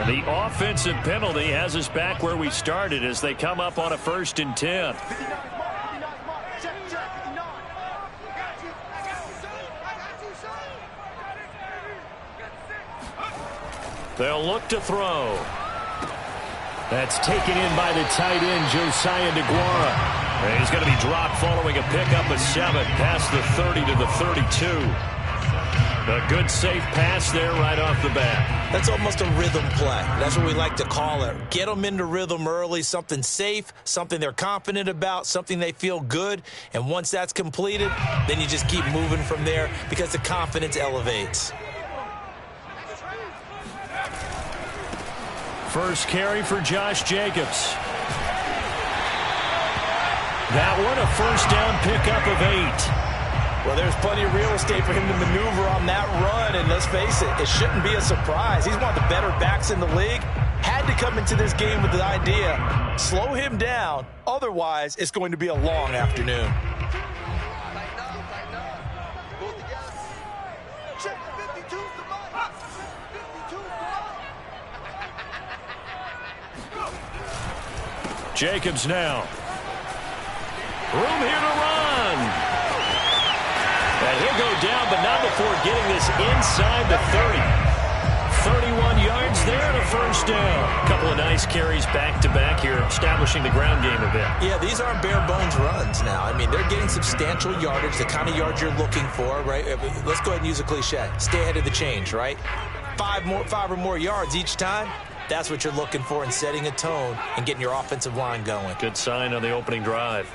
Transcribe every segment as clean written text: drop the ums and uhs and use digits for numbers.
The offensive penalty has us back where we started as they come up on a 1st and 10. They'll look to throw. That's taken in by the tight end, Josiah DeGuara. And he's going to be dropped following a pickup of 7 past the 30 to the 32. A good safe pass there right off the bat. That's almost a rhythm play. That's what we like to call it. Get them into rhythm early, something safe, something they're confident about, something they feel good. And once that's completed, then you just keep moving from there because the confidence elevates. First carry for Josh Jacobs. That one, a first down pickup of 8. Well, there's plenty of real estate for him to maneuver on that run, and let's face it, it shouldn't be a surprise. He's one of the better backs in the league. Had to come into this game with the idea, slow him down, otherwise it's going to be a long afternoon. Jacobs now. Room here to run. And he'll go down, but not before getting this inside the 30. 31 yards there and a first down. A couple of nice carries back-to-back here, establishing the ground game a bit. Yeah, these aren't bare-bones runs now. I mean, they're getting substantial yardage, the kind of yards you're looking for, right? Let's go ahead and use a cliche. Stay ahead of the change, right? 5 or more yards each time. That's what you're looking for in setting a tone and getting your offensive line going. Good sign on the opening drive.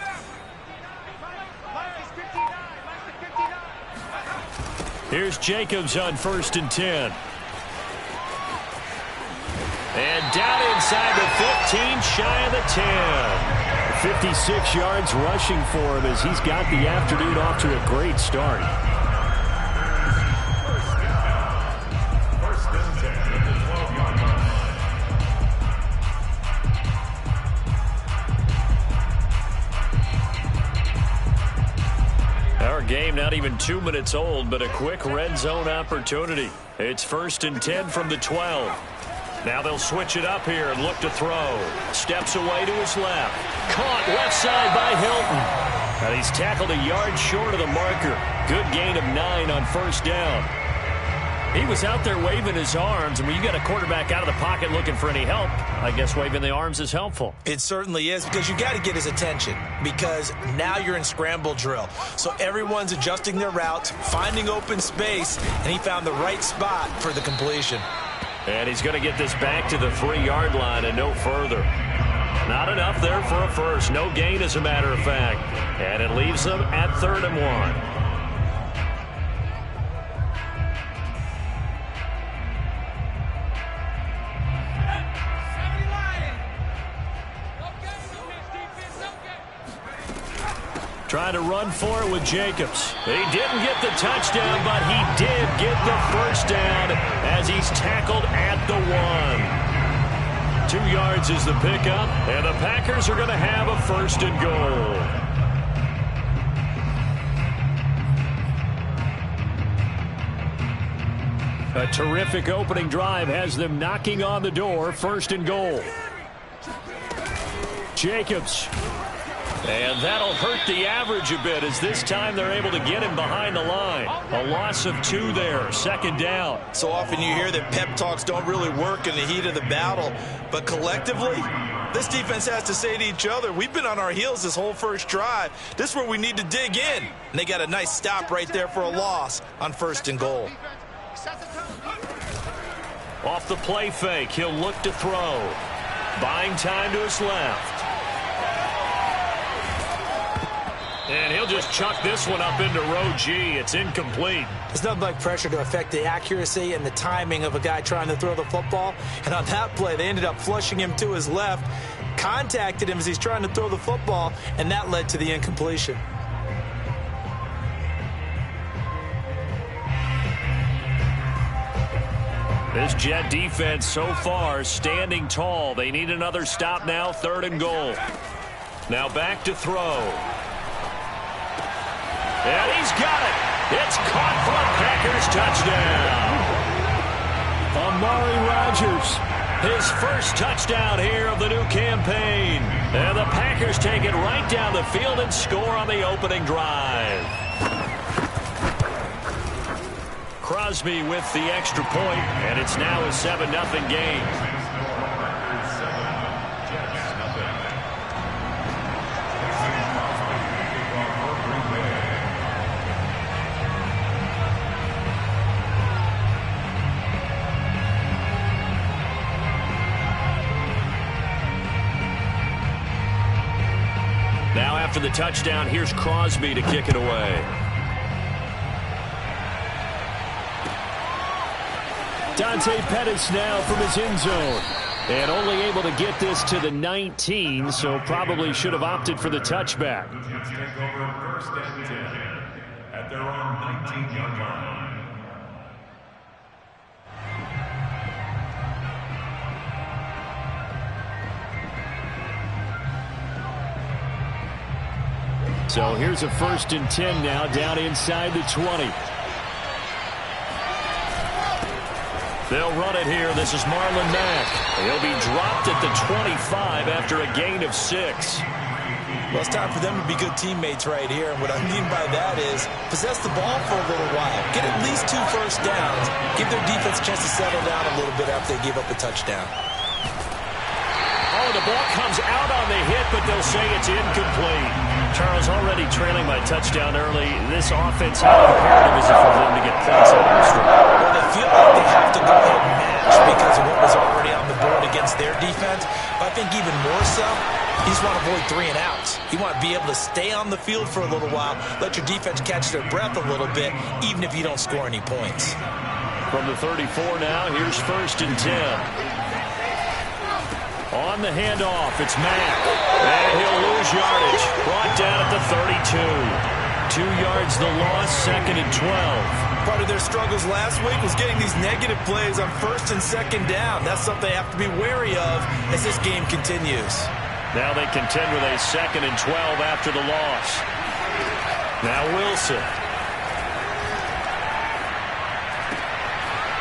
Here's Jacobs on 1st and 10. And down inside the 15, shy of the 10. 56 yards rushing for him as he's got the afternoon off to a great start. Game not even 2 minutes old, but a quick red zone opportunity. It's 1st and 10 from the 12. Now they'll switch it up here and look to throw. Steps away to his left. Caught left side by Hilton. And he's tackled a yard short of the marker. Good gain of 9 on first down. He was out there waving his arms, and when you got a quarterback out of the pocket looking for any help, I guess waving the arms is helpful. It certainly is, because you got to get his attention, because now you're in scramble drill. So everyone's adjusting their routes, finding open space, and he found the right spot for the completion. And he's going to get this back to the 3-yard line and no further. Not enough there for a first. No gain, as a matter of fact. And it leaves them at 3rd and 1. Trying to run for it with Jacobs. He didn't get the touchdown, but he did get the first down as he's tackled at the 1. 2 yards is the pickup, and the Packers are going to have a 1st and goal. A terrific opening drive has them knocking on the door. 1st and goal. Jacobs. And that'll hurt the average a bit as this time they're able to get him behind the line. A loss of 2 there, 2nd down. So often you hear that pep talks don't really work in the heat of the battle. But collectively, this defense has to say to each other, we've been on our heels this whole first drive. This is where we need to dig in. And they got a nice stop right there for a loss on 1st and goal. Off the play fake, he'll look to throw. Buying time to his left. And he'll just chuck this one up into row G. It's incomplete. There's nothing like pressure to affect the accuracy and the timing of a guy trying to throw the football. And on that play, they ended up flushing him to his left, contacted him as he's trying to throw the football, and that led to the incompletion. This Jet defense so far standing tall. They need another stop now, 3rd and goal. Now back to throw. And he's got it. It's caught for a Packers touchdown. Amari Rodgers His first touchdown here of the new campaign. And the Packers take it right down the field and score on the opening drive. Crosby with the extra point, and it's now a 7-0 game. Now after the touchdown, here's Crosby to kick it away. Dante Pettis now from his end zone. And only able to get this to the 19, so probably should have opted for the touchback. Let's take over first and 10 at their own 19-yard line. So here's a 1st and 10 now down inside the 20. They'll run it here. This is Marlon Mack. He'll be dropped at the 25 after a gain of 6. Well, it's time for them to be good teammates right here. And what I mean by that is possess the ball for a little while. Get at least 2 first downs. Give their defense a chance to settle down a little bit after they give up a touchdown. Oh, the ball comes out on the hit, but they'll say it's incomplete. Charles, already trailing by touchdown early. This offense, how imperative is it for them to get points on their strike? Well, they feel like they have to go ahead and match because of what was already on the board against their defense. But I think even more so, you just want to avoid 3 and outs. You want to be able to stay on the field for a little while, let your defense catch their breath a little bit, even if you don't score any points. From the 34 now, here's 1st and 10. On the handoff, it's Mack. And he'll lose yardage. Brought down at the 32. 2 yards the loss, 2nd and 12. Part of their struggles last week was getting these negative plays on 1st and 2nd down. That's something they have to be wary of as this game continues. Now they contend with a 2nd and 12 after the loss. Now Wilson.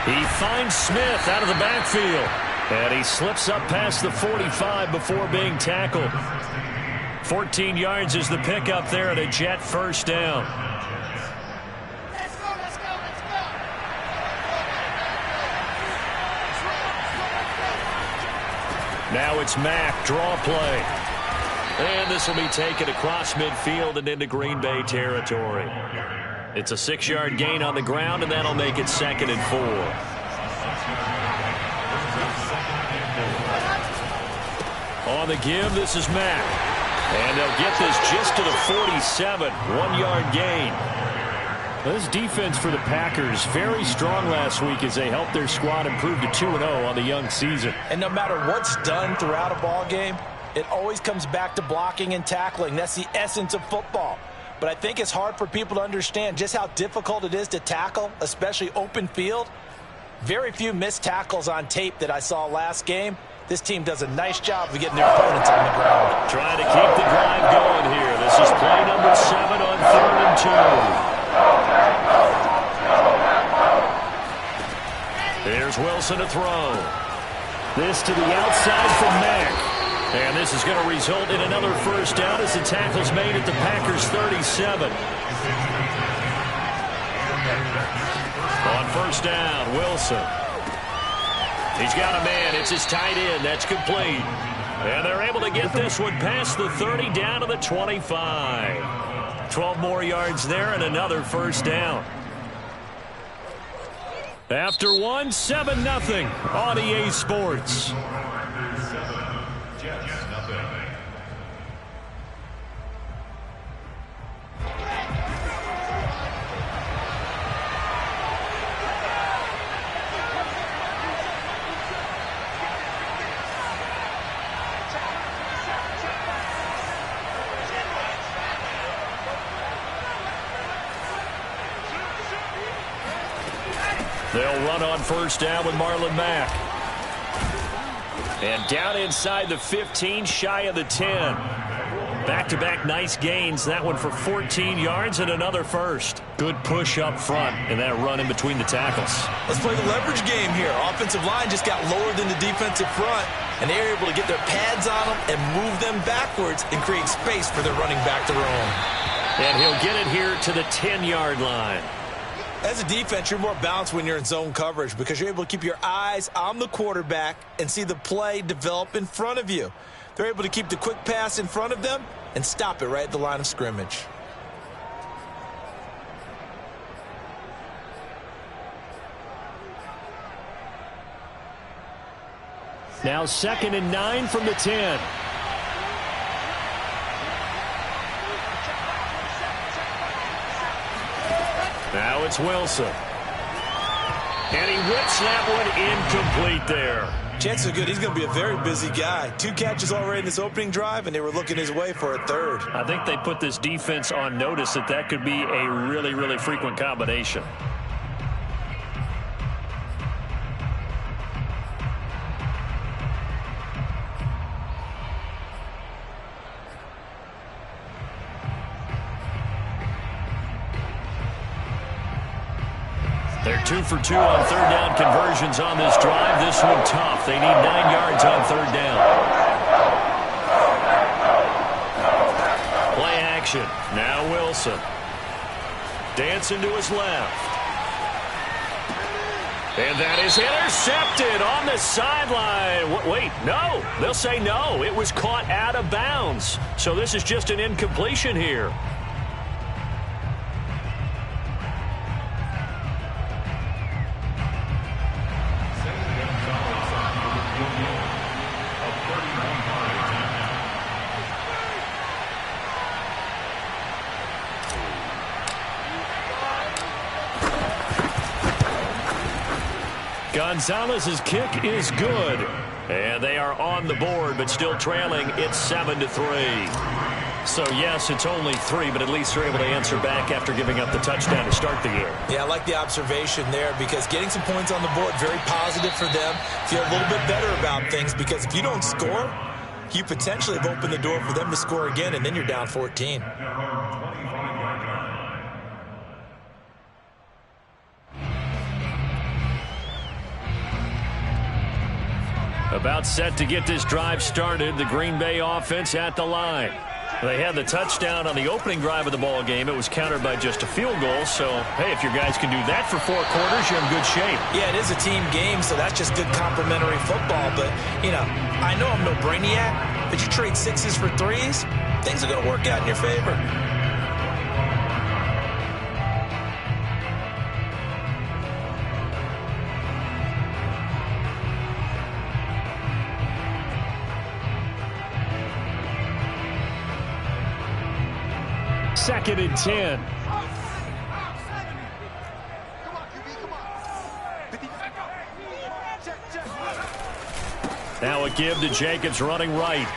He finds Smith out of the backfield. And he slips up past the 45 before being tackled. 14 yards is the pickup there at a Jet 1st down. Let's go. Now it's Mack, draw play. And this will be taken across midfield and into Green Bay territory. It's a 6-yard gain on the ground, and that'll make it 2nd and 4. On the give, this is Mack. And they'll get this just to the 47. 1-yard gain. This defense for the Packers, very strong last week as they helped their squad improve to 2-0 on the young season. And no matter what's done throughout a ball game, it always comes back to blocking and tackling. That's the essence of football. But I think it's hard for people to understand just how difficult it is to tackle, especially open field. Very few missed tackles on tape that I saw last game. This team does a nice job of getting their opponents on the ground. Trying to keep the drive going here. This is play number 7 on 3rd and 2. Here's Wilson to throw. This to the outside from Mack. And this is going to result in another 1st down as the tackle's made at the Packers' 37. On 1st down, Wilson. He's got a man. It's his tight end. That's complete. And they're able to get this one past the 30 down to the 25. 12 more yards there and another 1st down. After 1, 7-0 on EA Sports. They'll run on 1st down with Marlon Mack. And down inside the 15, shy of the 10. Back-to-back nice gains. That one for 14 yards and another first. Good push up front and that run in between the tackles. Let's play the leverage game here. Offensive line just got lower than the defensive front, and they were able to get their pads on them and move them backwards and create space for their running back to roam. And he'll get it here to the 10-yard line. As a defense, you're more balanced when you're in zone coverage because you're able to keep your eyes on the quarterback and see the play develop in front of you. They're able to keep the quick pass in front of them and stop it right at the line of scrimmage. Now 2nd and 9 from the 10. Now it's Wilson. And he whips that one incomplete there. Chances are good he's going to be a very busy guy. 2 catches already in this opening drive, and they were looking his way for a third. I think they put this defense on notice that could be a really, really frequent combination. They're 2 for 2 on third down conversions on this drive. This one tough. They need 9 yards on third down. Play action. Now Wilson. Dancing to his left. And that is intercepted on the sideline. Wait, no. They'll say no. It was caught out of bounds. So this is just an incompletion here. Gonzalez's kick is good. And they are on the board, but still trailing. It's 7-3. So, yes, it's only 3, but at least they're able to answer back after giving up the touchdown to start the year. Yeah, I like the observation there because getting some points on the board, very positive for them. Feel a little bit better about things because if you don't score, you potentially have opened the door for them to score again, and then you're down 14. About set to get this drive started. The Green Bay offense at the line. They had the touchdown on the opening drive of the ball game. It was countered by just a field goal. So, hey, if your guys can do that for 4 quarters, you're in good shape. Yeah, it is a team game, so that's just good complementary football. But, you know, I know I'm no brainiac, but you trade 6s for 3s, things are going to work out in your favor. Second and 10. Now a give to Jacobs running right.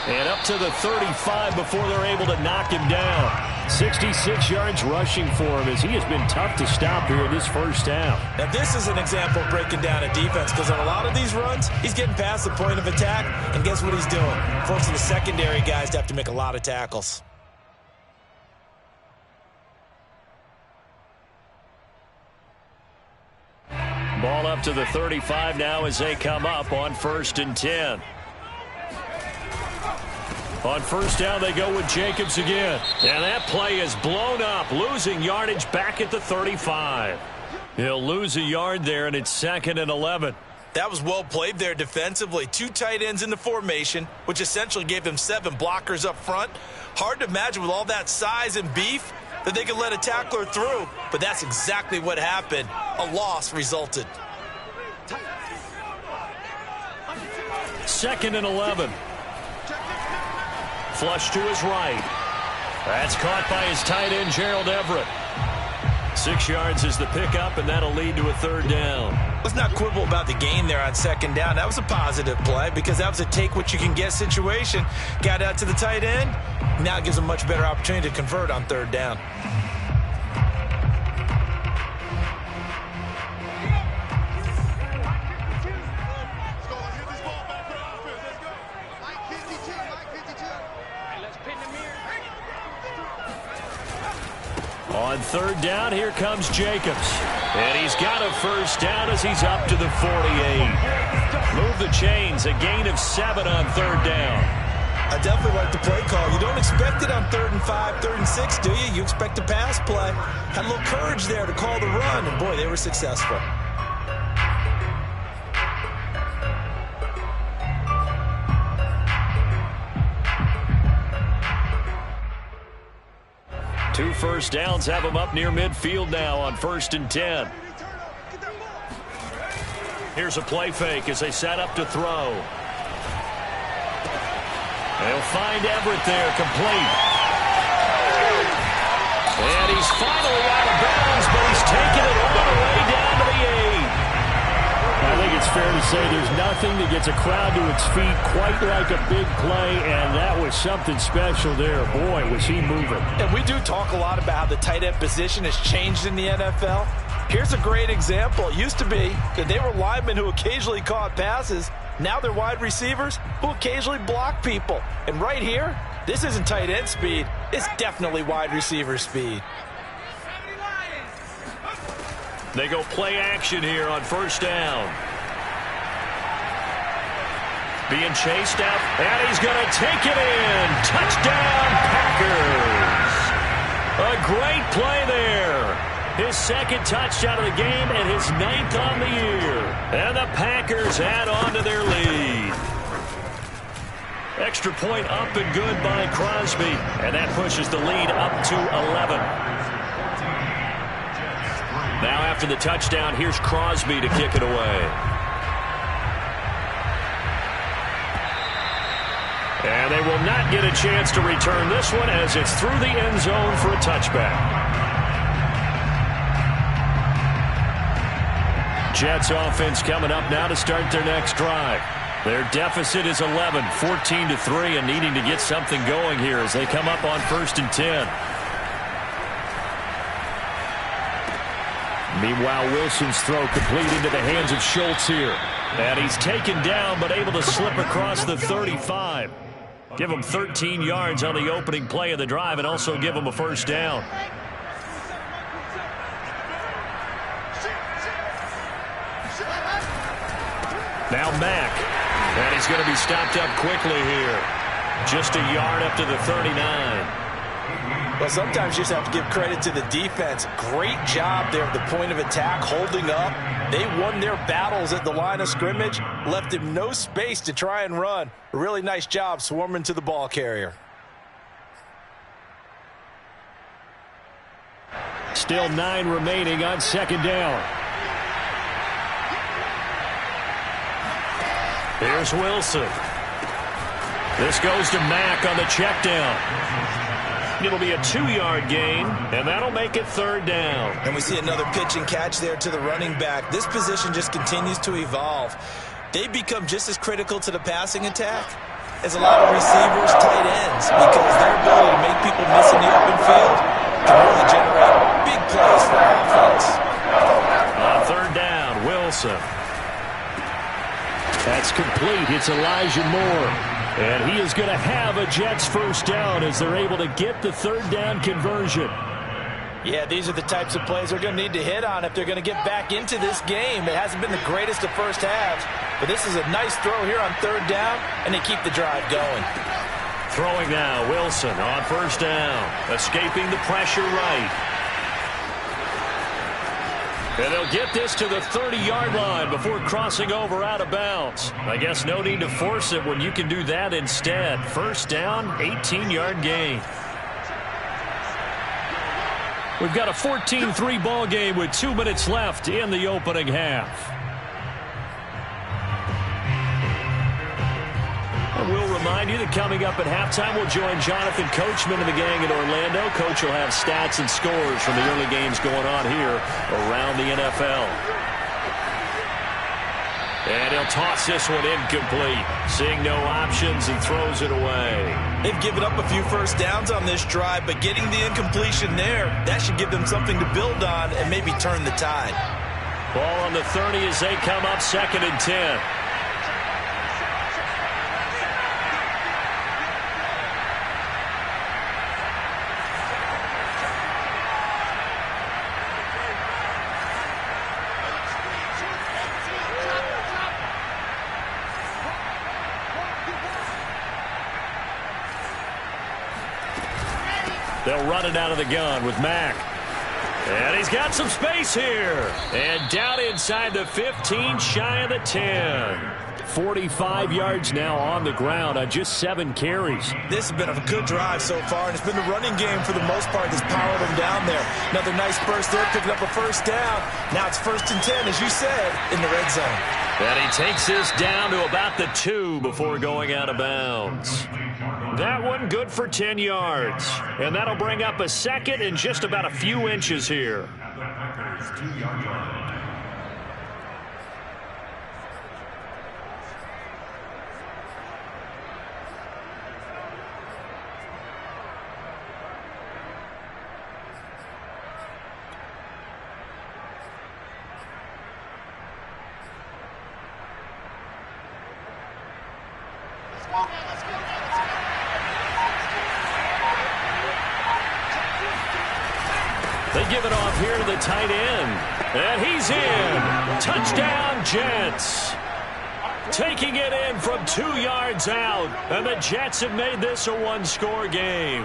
And up to the 35 before they're able to knock him down. 66 yards rushing for him as he has been tough to stop here in this first half. Now this is an example of breaking down a defense because on a lot of these runs, he's getting past the point of attack, and guess what he's doing? Forcing the secondary guys to have to make a lot of tackles. Ball up to the 35 now as they come up on 1st and 10. On first down, they go with Jacobs again. And that play is blown up, losing yardage back at the 35. He'll lose a yard there, and it's 2nd and 11. That was well played there defensively. 2 tight ends in the formation, which essentially gave them 7 blockers up front. Hard to imagine with all that size and beef that they could let a tackler through, but that's exactly what happened. A loss resulted. 2nd and 11. Flush to his right. That's caught by his tight end, Gerald Everett. 6 yards is the pickup, and that'll lead to a 3rd down. Let's not quibble about the gain there on 2nd down. That was a positive play because that was a take-what-you-can-get situation. Got out to the tight end. Now it gives them a much better opportunity to convert on 3rd down. On third down, here comes Jacobs. And he's got a first down as he's up to the 48. Move the chains, a gain of 7 on third down. I definitely like the play call. You don't expect it on 3rd and 5, 3rd and 6, do you? You expect a pass play. Had a little courage there to call the run, and boy, they were successful. Two first downs have him up near midfield now on 1st and 10. Here's a play fake as they set up to throw. They'll find Everett there, complete. And he's finally out of bounds, but he's taking it all the way down to the 8. I think it's fair to say there's nothing that gets a crowd to its feet quite like a big play, and that was something special there. Boy, was he moving. And we do talk a lot about how the tight end position has changed in the NFL. Here's a great example. It used to be that they were linemen who occasionally caught passes. Now they're wide receivers who occasionally block people. And right here, this isn't tight end speed. It's definitely wide receiver speed. They go play action here on 1st down. Being chased up, and he's going to take it in. Touchdown, Packers. A great play there. His 2nd touchdown of the game and his 9th on the year. And the Packers add on to their lead. Extra point up and good by Crosby. And that pushes the lead up to 11. Now after the touchdown, here's Crosby to kick it away. And they will not get a chance to return this one as it's through the end zone for a touchback. Jets offense coming up now to start their next drive. Their deficit is 11, 14-3, and needing to get something going here as they come up on 1st and 10. Meanwhile, Wilson's throw complete into the hands of Schultz here. And he's taken down but able to slip across the 35. Give him 13 yards on the opening play of the drive and also give him a first down. Now Mack. And he's going to be stopped up quickly here. Just a yard up to the 39. Well, sometimes you just have to give credit to the defense. Great job there at the point of attack, holding up. They won their battles at the line of scrimmage, left him no space to try and run. A really nice job swarming to the ball carrier. Still 9 remaining on 2nd down. Here's Wilson. This goes to Mack on the check down. It'll be a 2-yard gain, and that'll make it 3rd down. And we see another pitch and catch there to the running back. This position just continues to evolve. They become just as critical to the passing attack as a lot of receivers, tight ends, because their ability to make people miss in the open field can really generate big plays for offense. On 3rd down, Wilson. That's complete. It's Elijah Moore. And he is going to have a Jets first down as they're able to get the 3rd down conversion. Yeah, these are the types of plays they're going to need to hit on if they're going to get back into this game. It hasn't been the greatest of first halves, but this is a nice throw here on 3rd down, and they keep the drive going. Throwing now, Wilson on 1st down. Escaping the pressure right. And they'll get this to the 30-yard line before crossing over out of bounds. I guess no need to force it when you can do that instead. 1st down, 18-yard gain. We've got a 14-3 ball game with 2 minutes left in the opening half. We'll remind you that coming up at halftime, we'll join Jonathan Coachman and the gang in Orlando. Coach will have stats and scores from the early games going on here around the NFL. And he'll toss this one incomplete. Seeing no options and throws it away. They've given up a few first downs on this drive, but getting the incompletion there, that should give them something to build on and maybe turn the tide. Ball on the 30 as they come up 2nd and 10. They'll run it out of the gun with Mack. And he's got some space here. And down inside the 15, shy of the 10. 45 yards now on the ground on just 7 carries. This has been a good drive so far, and it's been the running game for the most part that's powered them down there. Another nice burst there, picking up a first down. Now it's 1st and 10, as you said, in the red zone. And he takes this down to about the 2 before going out of bounds. That one good for 10 yards. And that'll bring up a 2nd and just about a few inches here. They give it off here to the tight end. And he's in. Touchdown, Jets. Taking it in from 2 yards out. And the Jets have made this a one-score game.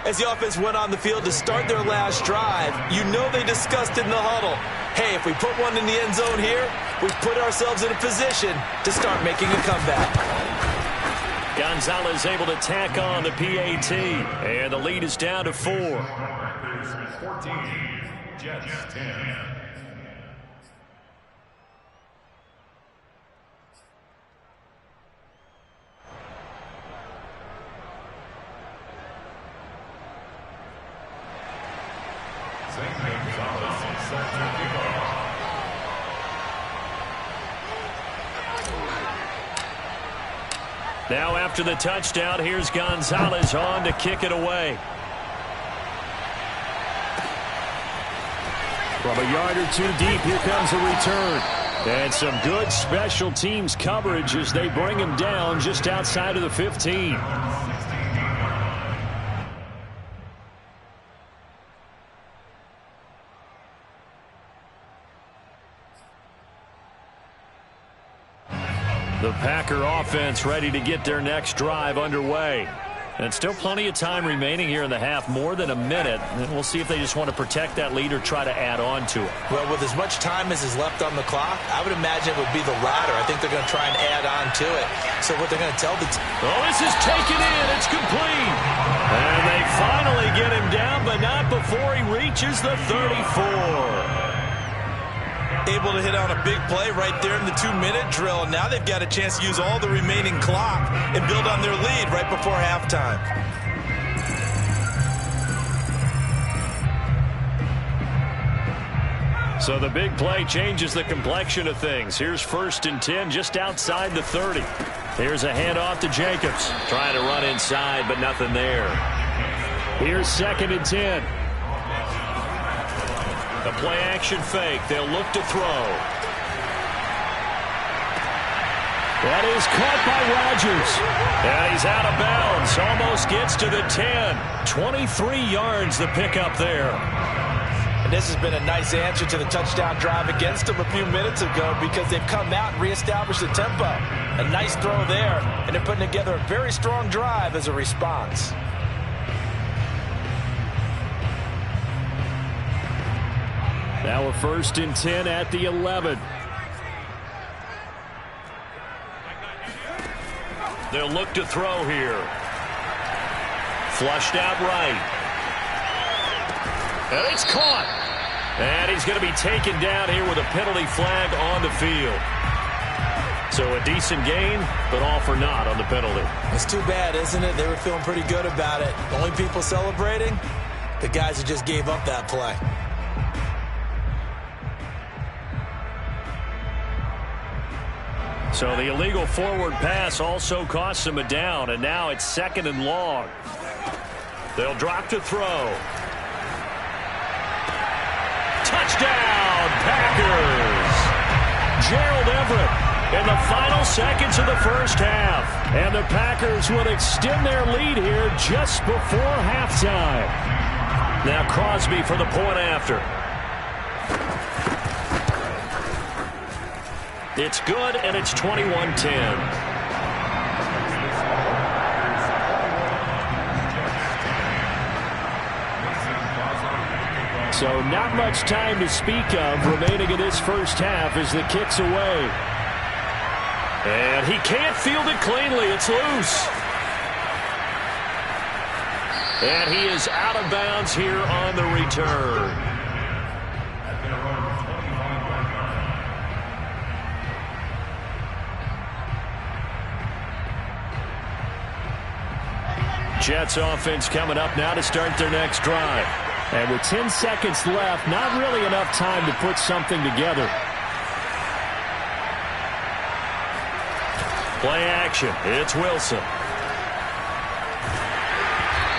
As the offense went on the field to start their last drive, you know they discussed in the huddle, hey, if we put one in the end zone here, we've put ourselves in a position to start making a comeback. Gonzalez able to tack on the PAT. And the lead is down to 4. 14, Jets 10. Now after the touchdown, here's Gonzalez on to kick it away. From a yard or 2 deep, here comes a return. And some good special teams coverage as they bring him down just outside of the 15. The Packer offense ready to get their next drive underway. And still plenty of time remaining here in the half, more than a minute. And we'll see if they just want to protect that lead or try to add on to it. Well, with as much time as is left on the clock, I would imagine it would be the latter. I think they're going to try and add on to it. So what they're going to tell the team. Oh, this is taken in. It's complete. And they finally get him down, but not before he reaches the 34. Able to hit on a big play right there in the 2-minute drill. Now they've got a chance to use all the remaining clock and build on their lead right before halftime. So the big play changes the complexion of things. Here's 1st and 10 just outside the 30. Here's a handoff to Jacobs. Trying to run inside, but nothing there. Here's 2nd and 10. A play-action fake. They'll look to throw. That is caught by Rodgers. And he's out of bounds. Almost gets to the 10. 23 yards the pickup there. And this has been a nice answer to the touchdown drive against them a few minutes ago because they've come out and reestablished the tempo. A nice throw there, and they're putting together a very strong drive as a response. Now a 1st and 10 at the 11. They'll look to throw here. Flushed out right. And it's caught. And he's going to be taken down here with a penalty flag on the field. So a decent gain, but all for naught on the penalty. It's too bad, isn't it? They were feeling pretty good about it. The only people celebrating, the guys who just gave up that play. So the illegal forward pass also costs them a down, and now it's 2nd and long. They'll drop to throw. Touchdown, Packers! Gerald Everett in the final seconds of the first half. And the Packers will extend their lead here just before halftime. Now Crosby for the point after. It's good, and it's 21-10. So not much time to speak of remaining in this first half as the kick's away. And he can't field it cleanly. It's loose. And he is out of bounds here on the return. Jets offense coming up now to start their next drive. And with 10 seconds left, not really enough time to put something together. Play action. It's Wilson.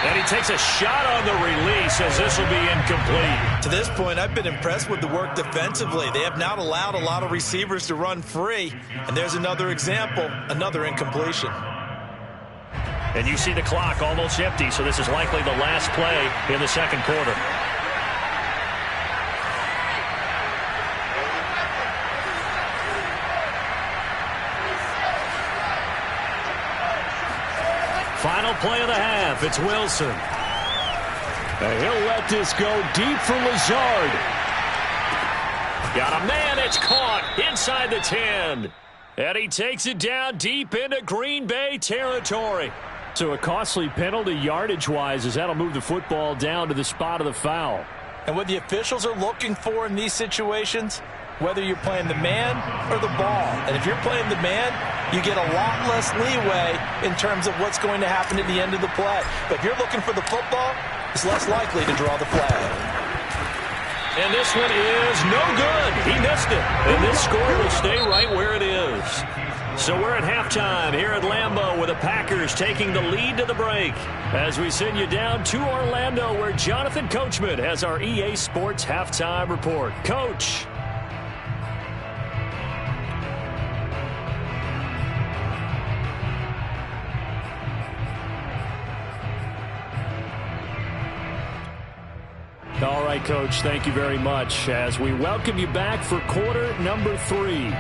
And he takes a shot on the release as this will be incomplete. To this point, I've been impressed with the work defensively. They have not allowed a lot of receivers to run free. And there's another example, another incompletion. And you see the clock almost empty, so this is likely the last play in the second quarter. Final play of the half. It's Wilson. And he'll let this go deep for Lazard. Got a man. It's caught inside the 10. And he takes it down deep into Green Bay territory. So a costly penalty yardage-wise as that'll move the football down to the spot of the foul. And what the officials are looking for in these situations, whether you're playing the man or the ball. And if you're playing the man, you get a lot less leeway in terms of what's going to happen at the end of the play. But if you're looking for the football, it's less likely to draw the flag. And this one is no good. He missed it. And this score will stay right where it is. So we're at halftime here at Lambeau with the Packers taking the lead to the break. As we send you down to Orlando where Jonathan Coachman has our EA Sports halftime report. Coach. All right, Coach, thank you very much as we welcome you back for quarter number 3.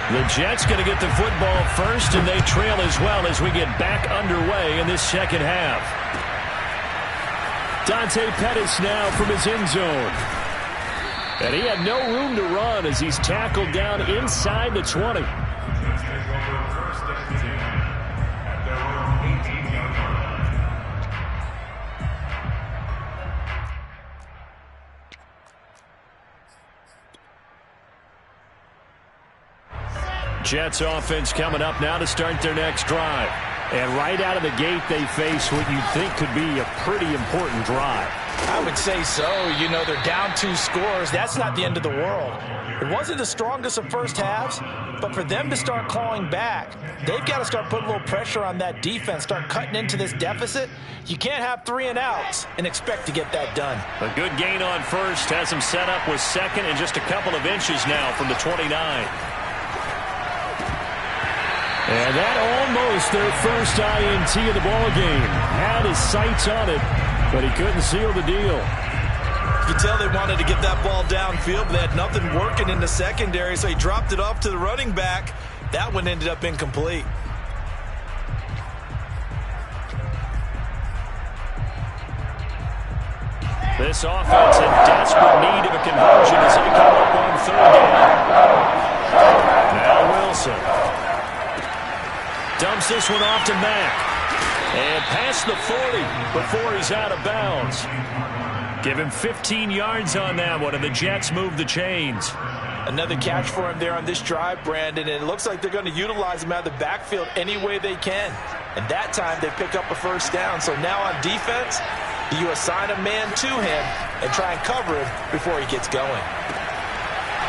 The Jets going to get the football first, and they trail as well as we get back underway in this second half. Dante Pettis now from his end zone. And he had no room to run as he's tackled down inside the 20. Jets offense coming up now to start their next drive. And right out of the gate, they face what you'd think could be a pretty important drive. I would say so. You know, they're down 2 scores. That's not the end of the world. It wasn't the strongest of first halves, but for them to start clawing back, they've got to start putting a little pressure on that defense, start cutting into this deficit. You can't have 3 and outs and expect to get that done. A good gain on first has them set up with second and just a couple of inches now from the 29. And that almost their first INT of the ball game. Had his sights on it, but he couldn't seal the deal. You can tell they wanted to get that ball downfield, but they had nothing working in the secondary, so he dropped it off to the running back. That one ended up incomplete. This offense in desperate need of a conversion as they come up on third down. Now Wilson. Dumps this one off to Mack. And past the 40 before he's out of bounds. Give him 15 yards on that one, and the Jets move the chains. Another catch for him there on this drive, Brandon, and it looks like they're going to utilize him out of the backfield any way they can. And that time they pick up a first down. So now on defense, you assign a man to him and try and cover him before he gets going.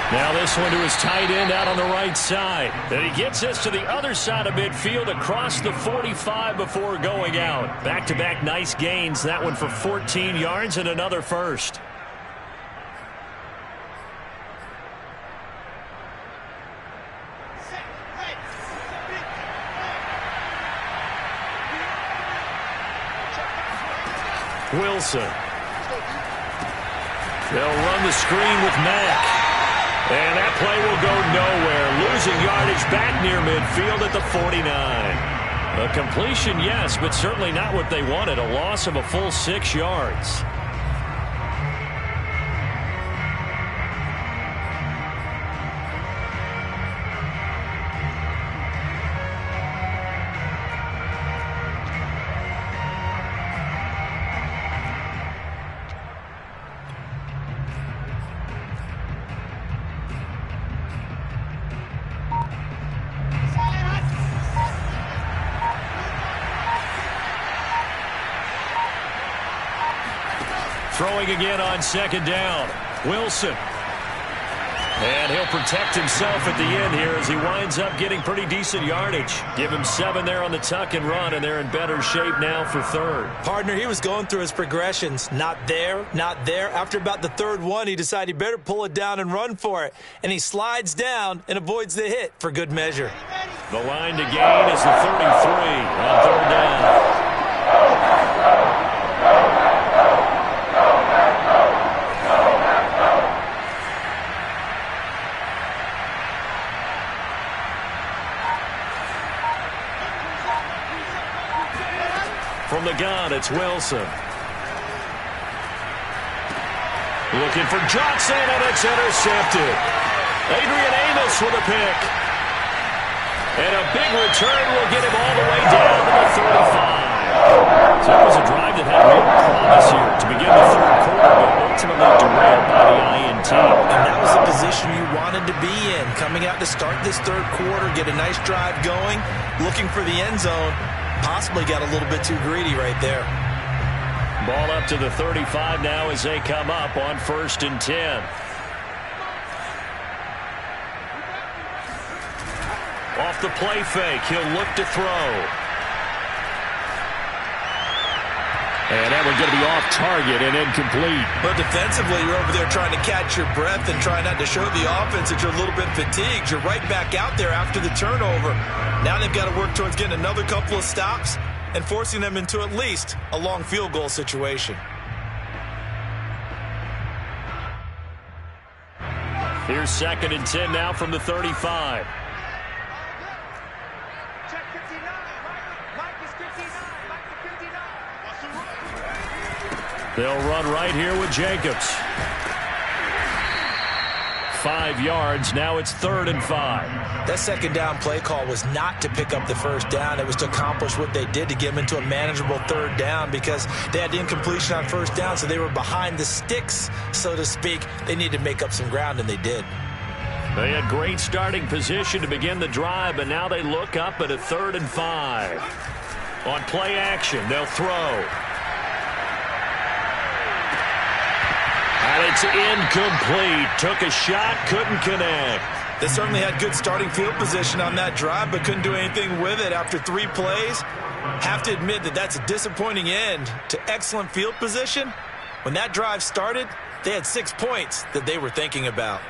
Now this one to his tight end out on the right side. And he gets us to the other side of midfield across the 45 before going out. Back-to-back nice gains. That one for 14 yards and another first. Wilson. They'll run the screen with Mack. And that play will go nowhere. Losing yardage back near midfield at the 49. A completion, yes, but certainly not what they wanted. A loss of a full 6 yards. Throwing again on second down. Wilson. And he'll protect himself at the end here as he winds up getting pretty decent yardage. Give him 7 there on the tuck and run, and they're in better shape now for third. Partner, he was going through his progressions. Not there, not there. After about the third one, he decided he better pull it down and run for it. And he slides down and avoids the hit for good measure. The line to gain is the 33 on third down. From the gun, it's Wilson. Looking for Johnson, and it's intercepted. Adrian Amos with a pick. And a big return will get him all the way down to the 35. So it was a drive that had real promise here to begin the third quarter, but ultimately derailed by the INT. And that was the position you wanted to be in. Coming out to start this third quarter, get a nice drive going, looking for the end zone. Possibly got a little bit too greedy right there. Ball up to the 35 now as they come up on 1st and 10. Off the play fake, he'll look to throw. And that one's going to be off target and incomplete. But defensively, you're over there trying to catch your breath and try not to show the offense that you're a little bit fatigued. You're right back out there after the turnover. Now they've got to work towards getting another couple of stops and forcing them into at least a long field goal situation. Here's 2nd and 10 now from the 35. They'll run right here with Jacobs. 5 yards. Now it's 3rd and 5. That second down play call was not to pick up the first down. It was to accomplish what they did to get them into a manageable 3rd down because they had incompletion on 1st down, so they were behind the sticks, so to speak. They needed to make up some ground, and they did. They had great starting position to begin the drive, but now they look up at a 3rd and 5. On play action, they'll throw. And it's incomplete. Took a shot, couldn't connect. They certainly had good starting field position on that drive, but couldn't do anything with it after 3 plays. Have to admit that that's a disappointing end to excellent field position. When that drive started, they had 6 points that they were thinking about.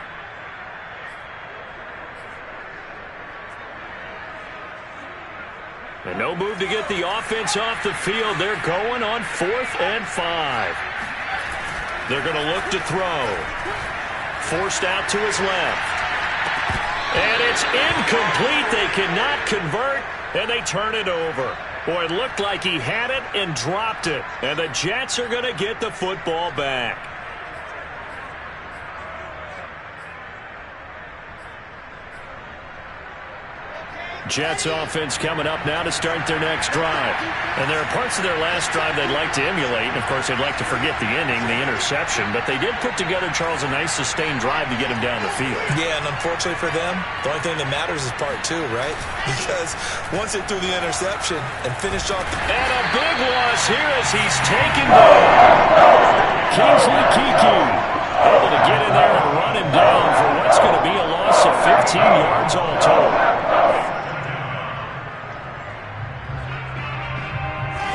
And no move to get the offense off the field. They're going on 4th and 5. They're going to look to throw. Forced out to his left. And it's incomplete. They cannot convert, and they turn it over. Boy, it looked like he had it and dropped it. And the Jets are going to get the football back. Jets offense coming up now to start their next drive. And there are parts of their last drive they'd like to emulate. And, of course, they'd like to forget the ending, the interception. But they did put together, Charles, a nice sustained drive to get him down the field. Yeah, and unfortunately for them, the only thing that matters is part 2, right? Because once they threw the interception and finished off... And a big loss here as he's taken down. Kingsley Kiki able to get in there and run him down for what's going to be a loss of 15 yards all told.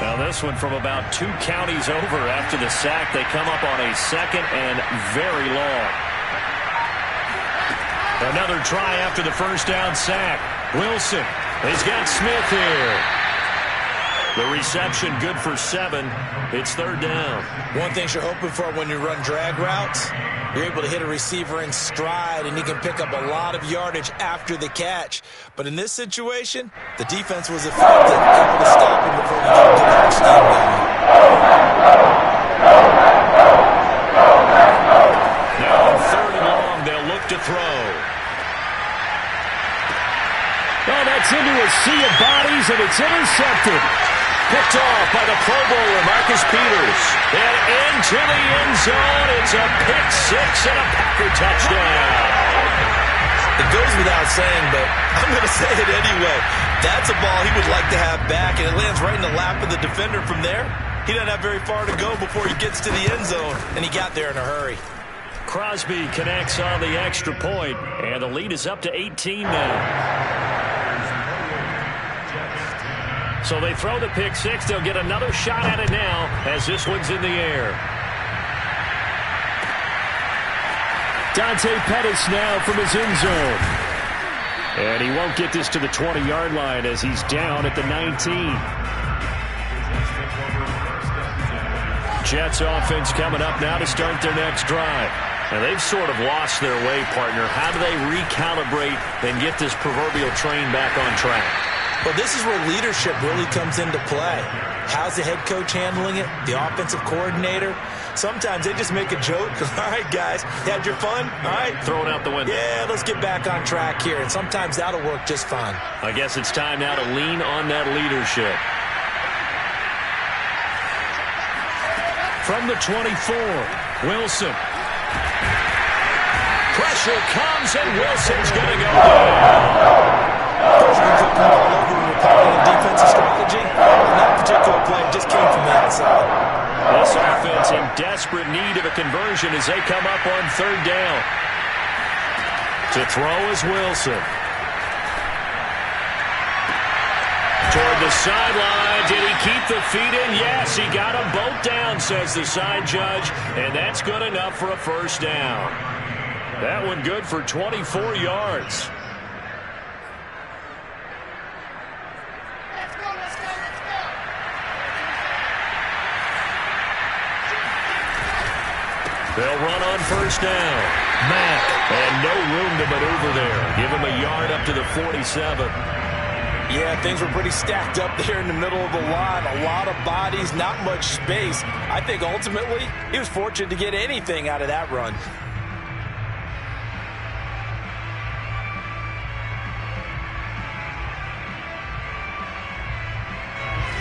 Now this one from about 2 counties over after the sack. They come up on a 2nd and very long. Another try after the first down sack. Wilson has got Smith here. The reception good for 7. It's third down. One thing you're hoping for when you run drag routes, you're able to hit a receiver in stride, and he can pick up a lot of yardage after the catch. But in this situation, the defense was effective, able to stop him before he could get that steam going. Now on third and long, they'll look to throw. Well, that's into a sea of bodies, and it's intercepted. Picked off by the Pro Bowler, Marcus Peters. And into the end zone. It's a pick six and a Packer touchdown. It goes without saying, but I'm going to say it anyway. That's a ball he would like to have back, and it lands right in the lap of the defender from there. He doesn't have very far to go before he gets to the end zone, and he got there in a hurry. Crosby connects on the extra point, and the lead is up to 18 now. So they throw the pick six. They'll get another shot at it now as this one's in the air. Dante Pettis now from his end zone. And he won't get this to the 20-yard line as he's down at the 19. Jets offense coming up now to start their next drive. Now they've sort of lost their way, partner. How do they recalibrate and get this proverbial train back on track? Well, this is where leadership really comes into play. How's the head coach handling it? The offensive coordinator? Sometimes they just make a joke. All right, guys, had your fun? All right. Throw it out the window. Yeah, let's get back on track here. And sometimes that'll work just fine. I guess it's time now to lean on that leadership. From the 24, Wilson. Pressure comes, and Wilson's going to go down. Pressure can come all over when you're playing a defensive strategy. And that particular play just came from the outside. This offense in desperate need of a conversion as they come up on third down. To throw is Wilson. Toward the sideline. Did he keep the feet in? Yes, he got them both down, says the side judge. And that's good enough for a first down. That one good for 24 yards. They'll run on first down. Mack, and no room to maneuver there. Give him a yard up to the 47. Yeah, things were pretty stacked up there in the middle of the line. A lot of bodies, not much space. I think ultimately he was fortunate to get anything out of that run.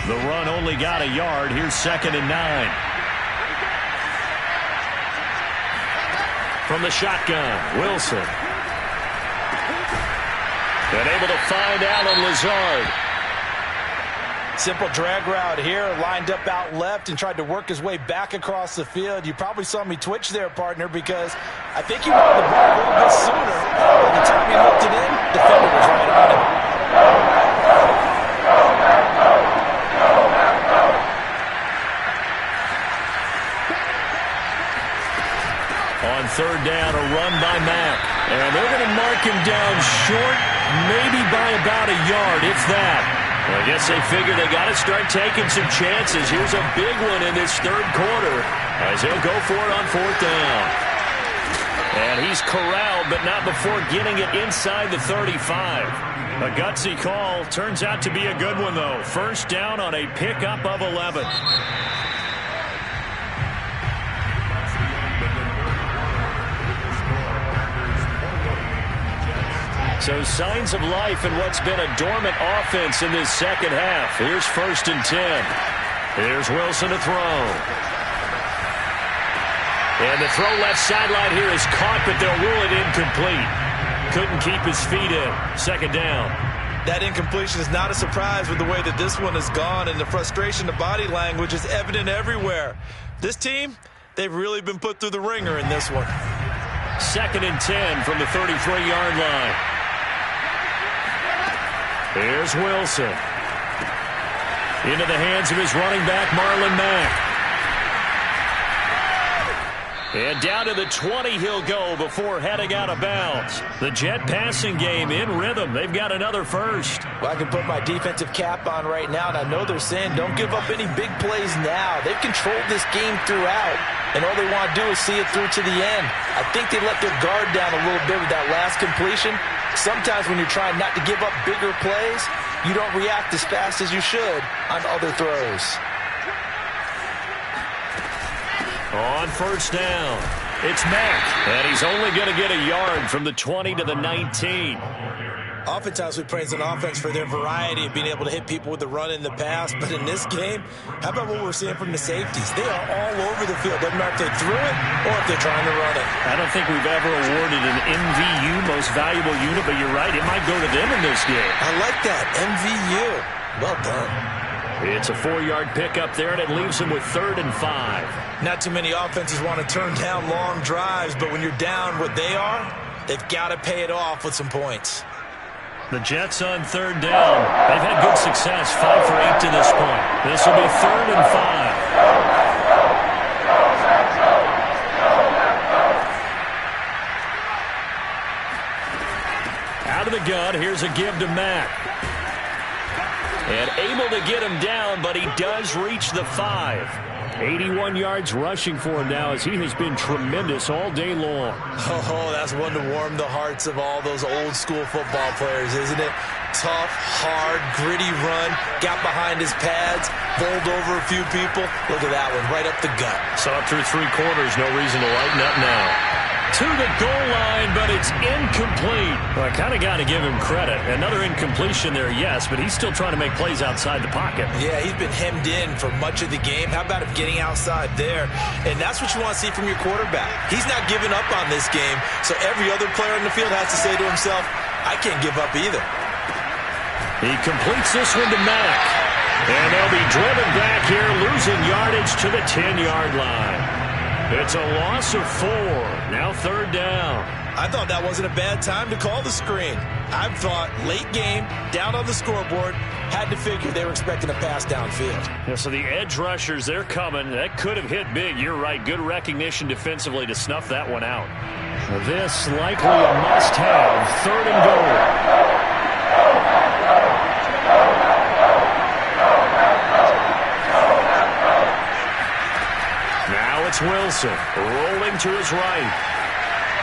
The run only got a yard. Here's 2nd and 9. From the shotgun, Wilson. And able to find Allen Lazard. Simple drag route here, lined up out left and tried to work his way back across the field. You probably saw me twitch there, partner, because I think he wanted the ball a little bit sooner. By the time he looked it in, the defender was right on him. On third down, a run by Mack. And they're going to mark him down short, maybe by about a yard, if that. Well, I guess they figure they got to start taking some chances. Here's a big one in this third quarter as he'll go for it on fourth down. And he's corralled, but not before getting it inside the 35. A gutsy call. Turns out to be a good one, though. First down on a pickup of 11. So signs of life in what's been a dormant offense in this second half. Here's 1st and 10. Here's Wilson to throw. And the throw left sideline here is caught, but they'll rule it incomplete. Couldn't keep his feet in. 2nd down. That incompletion is not a surprise with the way that this one has gone, and the frustration of body language is evident everywhere. This team, they've really been put through the ringer in this one. 2nd and 10 from the 33-yard line. Here's Wilson. Into the hands of his running back, Marlon Mack. And down to the 20 he'll go before heading out of bounds. The Jet passing game in rhythm. They've got another first. Well, I can put my defensive cap on right now, and I know they're saying don't give up any big plays now. They've controlled this game throughout, and all they want to do is see it through to the end. I think they let their guard down a little bit with that last completion. Sometimes when you're trying not to give up bigger plays, you don't react as fast as you should on other throws. On first down, it's Mack, and he's only going to get a yard from the 20 to the 19. Oftentimes we praise an offense for their variety of being able to hit people with the run in the pass, but in this game, how about what we're seeing from the safeties? They are all over the field. Doesn't matter if they threw it or if they're trying to run it. I don't think we've ever awarded an MVU, most valuable unit, but you're right, it might go to them in this game. I like that, MVU. Well done. It's a 4-yard pickup there, and it leaves him with 3rd and 5. Not too many offenses want to turn down long drives, but when you're down what they are, they've got to pay it off with some points. The Jets on 3rd down. They've had good success, 5 for 8 to this point. This will be 3rd and 5. Out of the gun, here's a give to Mack. And able to get him down, but he does reach the 5. 81 yards rushing for him now as he has been tremendous all day long. Oh, that's one to warm the hearts of all those old school football players, isn't it? Tough, hard, gritty run, got behind his pads, bowled over a few people. Look at that one, right up the gut. Saw it through 3 quarters, no reason to lighten up now. To the goal line, but it's incomplete. Well, I kind of got to give him credit. Another incompletion there, yes, but he's still trying to make plays outside the pocket. Yeah, he's been hemmed in for much of the game. How about him getting outside there? And that's what you want to see from your quarterback. He's not giving up on this game, so every other player on the field has to say to himself, I can't give up either. He completes this one to Mack. And they'll be driven back here, losing yardage to the 10-yard line. It's a loss of 4. Now 3rd down. I thought that wasn't a bad time to call the screen. I thought late game, down on the scoreboard, had to figure they were expecting a pass downfield. Yeah, so the edge rushers, they're coming. That could have hit big. You're right. Good recognition defensively to snuff that one out. This likely a must-have. 3rd and goal. It's Wilson rolling to his right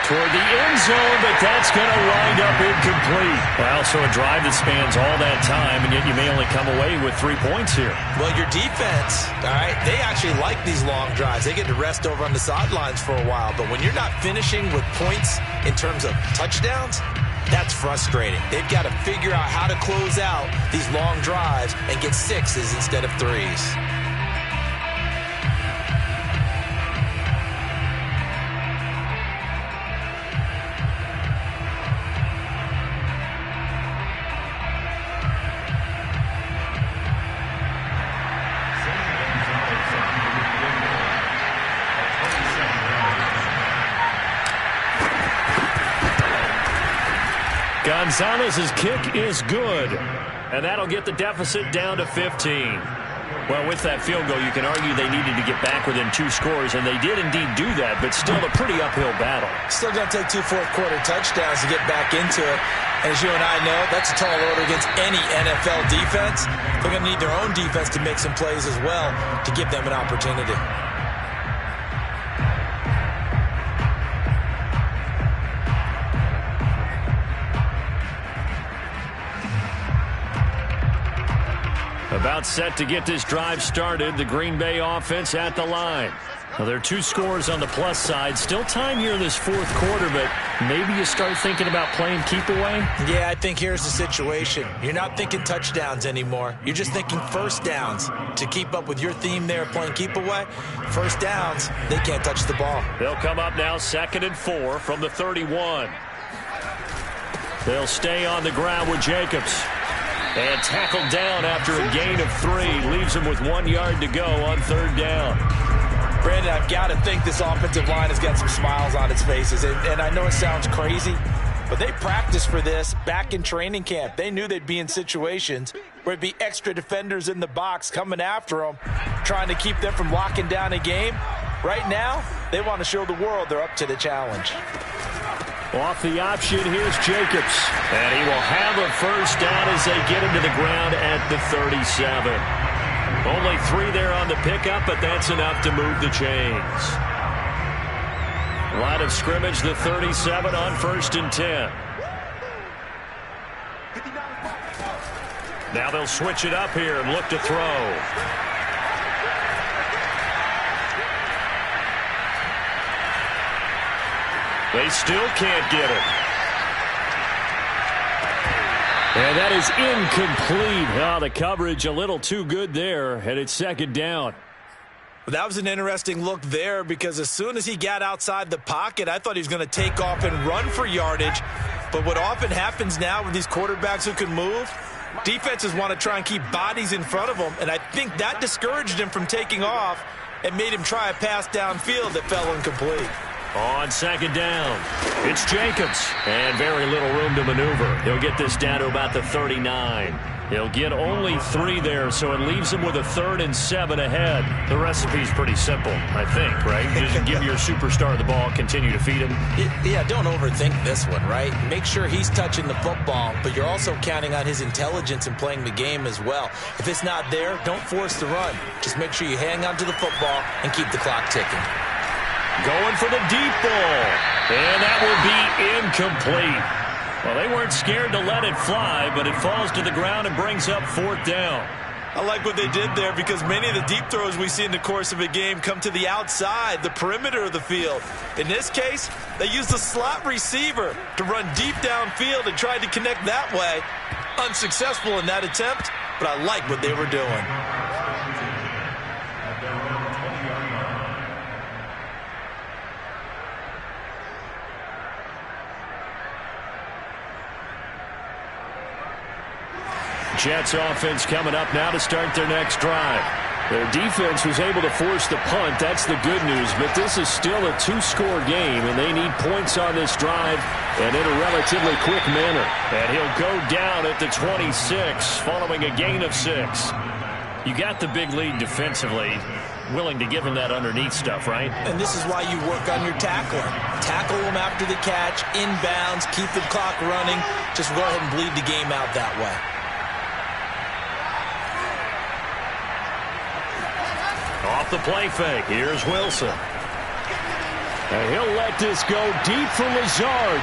toward the end zone, but that's going to wind up incomplete. Well, so a drive that spans all that time, and yet you may only come away with 3 points here. Well, your defense, all right, they actually like these long drives. They get to rest over on the sidelines for a while, but when you're not finishing with points in terms of touchdowns, that's frustrating. They've got to figure out how to close out these long drives and get 6s instead of 3s. Gonzalez's kick is good, and that'll get the deficit down to 15. Well, with that field goal, you can argue they needed to get back within 2 scores, and they did indeed do that, but still a pretty uphill battle. Still going to take 2 fourth-quarter touchdowns to get back into it. And as you and I know, that's a tall order against any NFL defense. They're going to need their own defense to make some plays as well to give them an opportunity. About set to get this drive started, the Green Bay offense at the line. Well, there are 2 scores on the plus side. Still time here in this 4th quarter, but maybe you start thinking about playing keep away? Yeah, I think here's the situation. You're not thinking touchdowns anymore. You're just thinking first downs. To keep up with your theme there, playing keep away, first downs, they can't touch the ball. They'll come up now 2nd and 4 from the 31. They'll stay on the ground with Jacobs. And tackled down after a gain of 3. Leaves him with 1 yard to go on 3rd down. Brandon, I've got to think this offensive line has got some smiles on its faces. And I know it sounds crazy, but they practiced for this back in training camp. They knew they'd be in situations where it'd be extra defenders in the box coming after them, trying to keep them from locking down a game. Right now, they want to show the world they're up to the challenge. Off the option, here's Jacobs. And he will have a first down as they get him to the ground at the 37. Only 3 there on the pickup, but that's enough to move the chains. Line of scrimmage, the 37 on 1st and 10. Now they'll switch it up here and look to throw. They still can't get it. And that is incomplete. Oh, the coverage a little too good there, and it's 2nd down. That was an interesting look there because as soon as he got outside the pocket, I thought he was going to take off and run for yardage. But what often happens now with these quarterbacks who can move, defenses want to try and keep bodies in front of them, and I think that discouraged him from taking off and made him try a pass downfield that fell incomplete. On 2nd down, it's Jacobs, and very little room to maneuver. He'll get this down to about the 39. He'll get only 3 there, so it leaves him with a 3rd and 7 ahead. The recipe's pretty simple, I think, right? Just give your superstar the ball, continue to feed him. Yeah, don't overthink this one, right? Make sure he's touching the football, but you're also counting on his intelligence in playing the game as well. If it's not there, don't force the run. Just make sure you hang on to the football and keep the clock ticking. Going for the deep ball, and that will be incomplete. Well, they weren't scared to let it fly, but it falls to the ground and brings up 4th down. I like what they did there because many of the deep throws we see in the course of a game come to the outside, the perimeter of the field. In this case, they used the slot receiver to run deep downfield and tried to connect that way. Unsuccessful in that attempt, but I like what they were doing. Jets offense coming up now to start their next drive. Their defense was able to force the punt. That's the good news. But this is still a 2-score game, and they need points on this drive and in a relatively quick manner. And he'll go down at the 26 following a gain of 6. You got the big lead defensively. Willing to give him that underneath stuff, right? And this is why you work on your tackling. Tackle them after the catch, inbounds, keep the clock running. Just go ahead and bleed the game out that way. Off the play fake, here's Wilson. And he'll let this go deep for Lazard.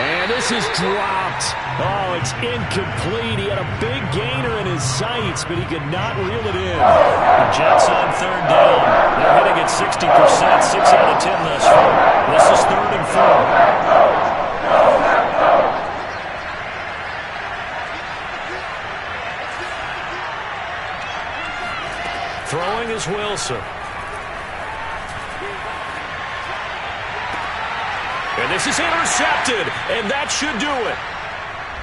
And this is dropped. Oh, it's incomplete. He had a big gainer in his sights, but he could not reel it in. The Jets on 3rd down. They're hitting at 60%, 6 out of 10 thus far. This is 3rd and 4. Throwing is Wilson. And this is intercepted, and that should do it.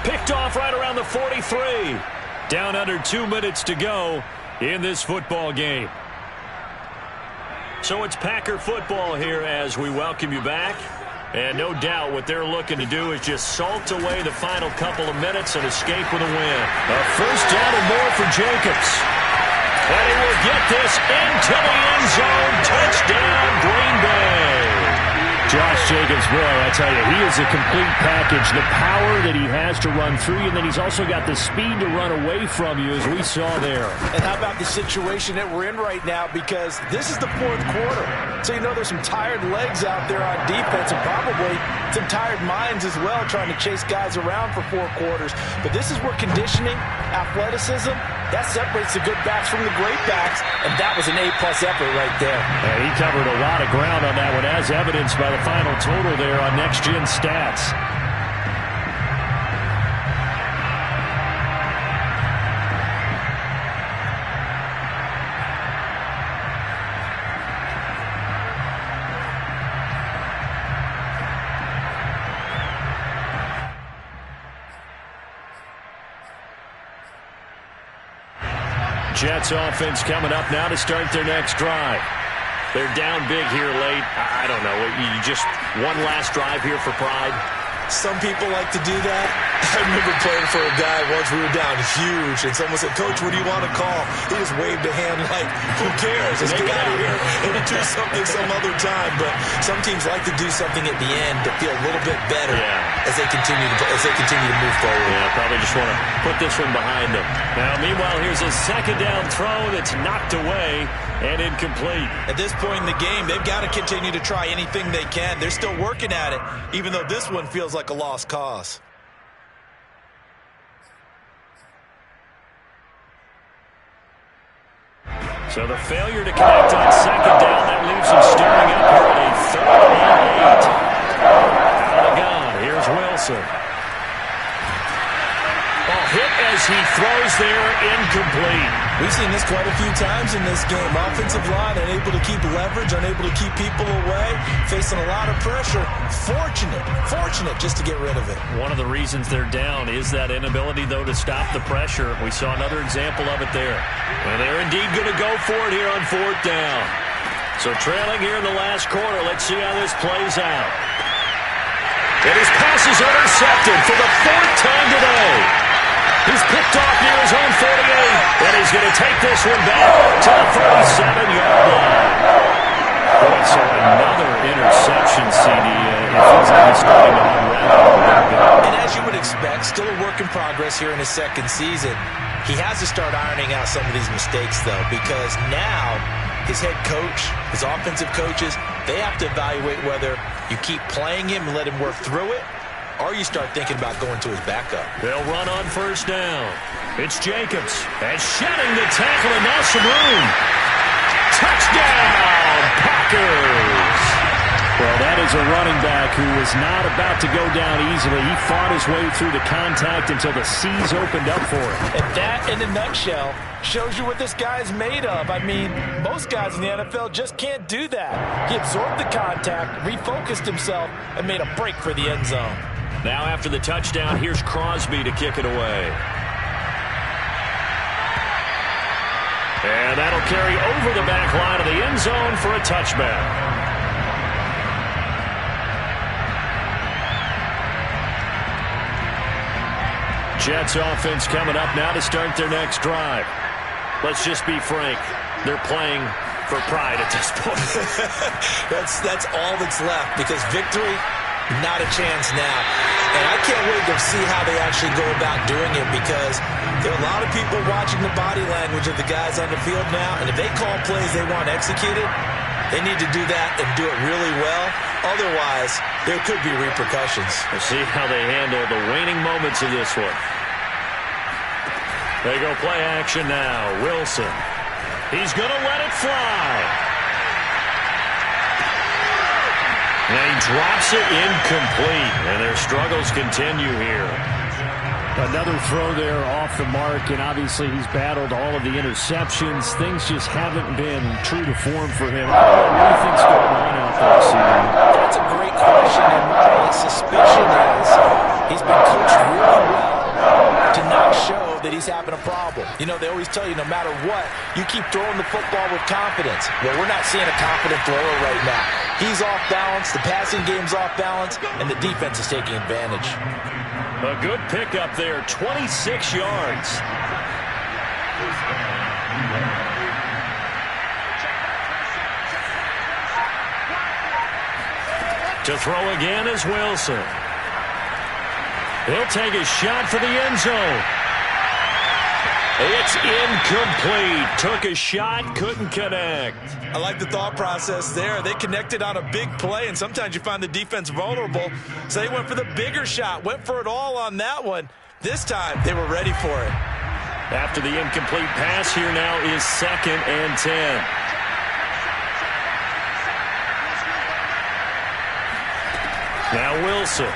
Picked off right around the 43. Down under 2 minutes to go in this football game. So it's Packer football here as we welcome you back. And no doubt what they're looking to do is just salt away the final couple of minutes and escape with a win. A first down and more for Jacobs. And he will get this into the end zone. Touchdown, Green Bay. Josh Jacobs, boy, I tell you, he is a complete package. The power that he has to run through you, and then he's also got the speed to run away from you, as we saw there. And how about the situation that we're in right now? Because this is the 4th quarter. So you know there's some tired legs out there on defense and probably some tired minds as well trying to chase guys around for 4 quarters. But this is where conditioning, athleticism, that separates the good backs from the great backs, and that was an A-plus effort right there. And he covered a lot of ground on that one, as evidenced by the final total there on Next Gen Stats. Jets offense coming up now to start their next drive. They're down big here late. I don't know. You just one last drive here for pride. Some people like to do that. I remember playing for a guy once. We were down huge, and someone said, "Coach, what do you want to call?" He just waved a hand like, "Who cares? Let's get out of here and do something some other time." But some teams like to do something at the end to feel a little bit better as they continue to move forward. Yeah, probably just want to put this one behind them. Now, meanwhile, here's a second down throw that's knocked away and incomplete. At this point in the game, they've got to continue to try anything they can. They're still working at it, even though this one feels like a lost cause. So the failure to connect on second down, that leaves him staring up here at a 3rd and 8. On the gun, here's Wilson. Ball hit as he throws there, incomplete. We've seen this quite a few times in this game. Offensive line unable to keep leverage, unable to keep people away, facing a lot of pressure. Fortunate just to get rid of it. One of the reasons they're down is that inability, though, to stop the pressure. We saw another example of it there. And they're indeed going to go for it here on 4th down. So trailing here in the last quarter. Let's see how this plays out. And his pass is intercepted for the 4th time today. He's picked off near his own 48, and he's going to take this one back to the 37-yard line. Boy, so another interception, CD. It feels like he's starting to unravel. And as you would expect, still a work in progress here in his second season. He has to start ironing out some of these mistakes, though, because now his head coach, his offensive coaches, they have to evaluate whether you keep playing him and let him work through it, or you start thinking about going to his backup. They'll run on 1st down. It's Jacobs. And shedding the tackle, and now some room. Touchdown, Packers! Well, that is a running back who was not about to go down easily. He fought his way through the contact until the seas opened up for him. And that, in a nutshell, shows you what this guy is made of. I mean, most guys in the NFL just can't do that. He absorbed the contact, refocused himself, and made a break for the end zone. Now after the touchdown, here's Crosby to kick it away. And that'll carry over the back line of the end zone for a touchback. Jets offense coming up now to start their next drive. Let's just be frank. They're playing for pride at this point. That's all that's left, because victory, not a chance now. And I can't wait to see how they actually go about doing it, because there are a lot of people watching the body language of the guys on the field now, and if they call plays they want executed, they need to do that and do it really well. Otherwise, there could be repercussions. We'll see how they handle the waning moments of this one. They go play action now. Wilson. He's going to let it fly. And he drops it incomplete. And their struggles continue here. Another throw there off the mark, and obviously he's battled all of the interceptions. Things just haven't been true to form for him. What do you think's going on out there, CD? That's a great question, and my suspicion is he's been coached really well to not show that he's having a problem. You know, they always tell you no matter what, you keep throwing the football with confidence. Well, we're not seeing a confident thrower right now. He's off balance, the passing game's off balance, and the defense is taking advantage. A good pickup there, 26 yards. To throw again is Wilson. He'll take a shot for the end zone. It's incomplete. Took a shot, couldn't connect. I like the thought process there. They connected on a big play, and sometimes you find the defense vulnerable. So they went for the bigger shot, went for it all on that one. This time, they were ready for it. After the incomplete pass, here now is 2nd and 10. Now Wilson.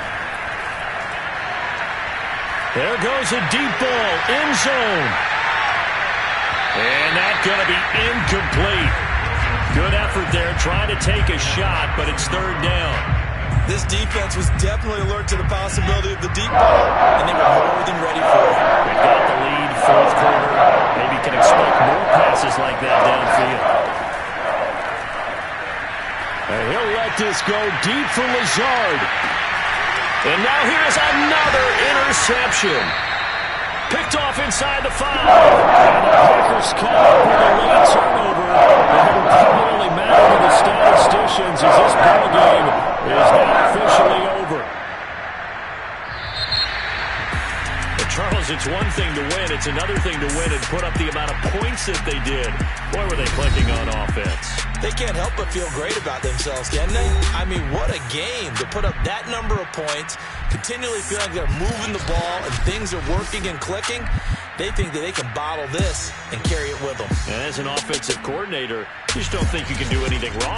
There goes a deep ball, end zone. And that's going to be incomplete. Good effort there, trying to take a shot, but it's 3rd down. This defense was definitely alert to the possibility of the deep ball, and they were more than ready for it. They've got the lead, 4th quarter. Maybe can expect more passes like that downfield. And he'll let this go deep for Lazard. And now here's another interception. Picked off inside the 5. And the Packers come up with a late turnover. It will probably matter to the statisticians as this ball game is now officially over. But Charles, it's one thing to win. It's another thing to win and put up the amount of points that they did. Boy, were they clicking on offense. They can't help but feel great about themselves, can they? I mean, what a game to put up that number of points, continually feel like they're moving the ball and things are working and clicking. They think that they can bottle this and carry it with them. And as an offensive coordinator, you just don't think you can do anything wrong.